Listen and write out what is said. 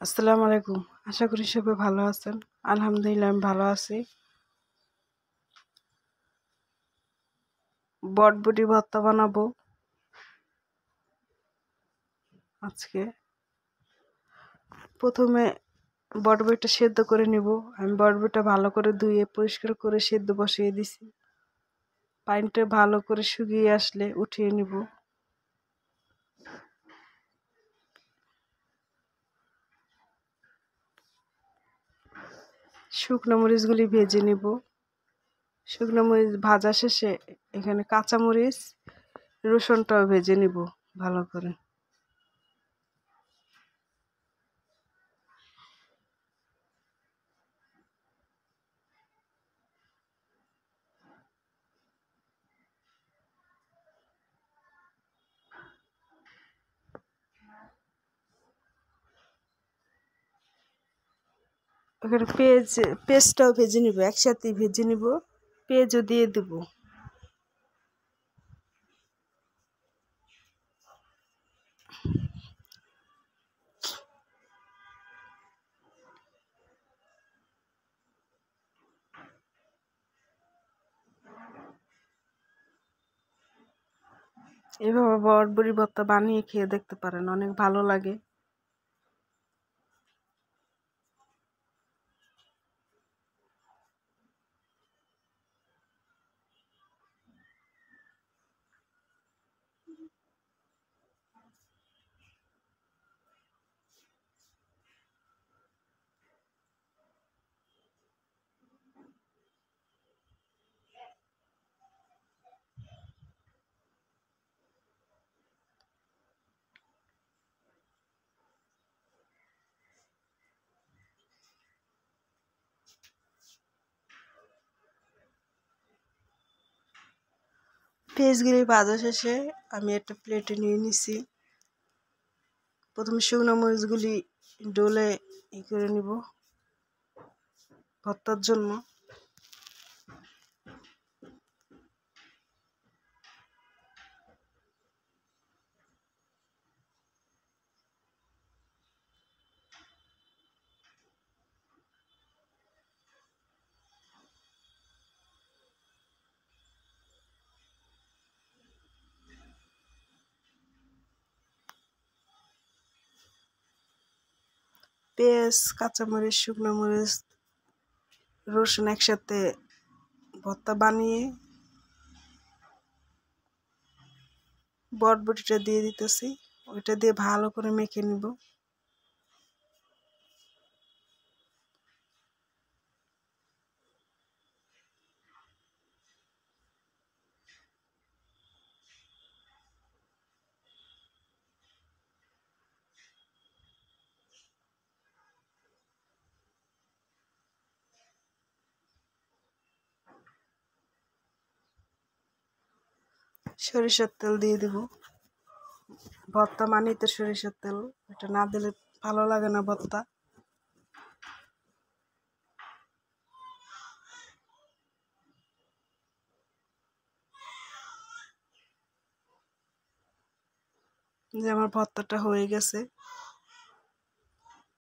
আসসালামু আলাইকুম। আশা করি সবাই ভালো আছেন। আলহামদুলিল্লাহ আমি ভালো আছি। বটবটি ভর্তা বানাবো আজকে। প্রথমে বটবটিটা সেদ্ধ করে নিব। আমি বটবটিটা ভালো করে ধুয়ে পরিষ্কার করে সেদ্ধ বসিয়ে দিছি। পানিটা ভালো করে শুকিয়ে আসলে উঠিয়ে নিব। শুকনো মরিচগুলি ভেজে নিব। শুকনো মরিচ ভাজা শেষে এখানে কাঁচা মরিচ রসুনটাও ভেজে নিব ভালো করে। এখানে পেঁয়াজটাও ভেজে নিব, একসাথে ভেজে নিব। পেঁয়াজও দিয়ে দেব। এভাবে বটবটি ভর্তা বানিয়ে খেয়ে দেখতে পারেন, অনেক ভালো লাগে। পেঁয়াজগুলি ভাজা শেষে আমি একটা প্লেটে নিয়ে নিছি। প্রথমে শুকনো মরিচগুলি ডলে করে নিব ভর্তার জন্য। পেঁয়াজ, কাঁচামরিচ, শুকনো মরিচ, রসুন একসাথে ভর্তা বানিয়ে বটবটিটা দিয়ে দিতেছি। ওইটা দিয়ে ভালো করে মেখে নিব। সরিষার তেল দিয়ে দেব। ভর্তা মানেই তো সরিষার তেল, এটা না দিলে ভালো লাগে না ভর্তা। যে আমার ভর্তাটা হয়ে গেছে।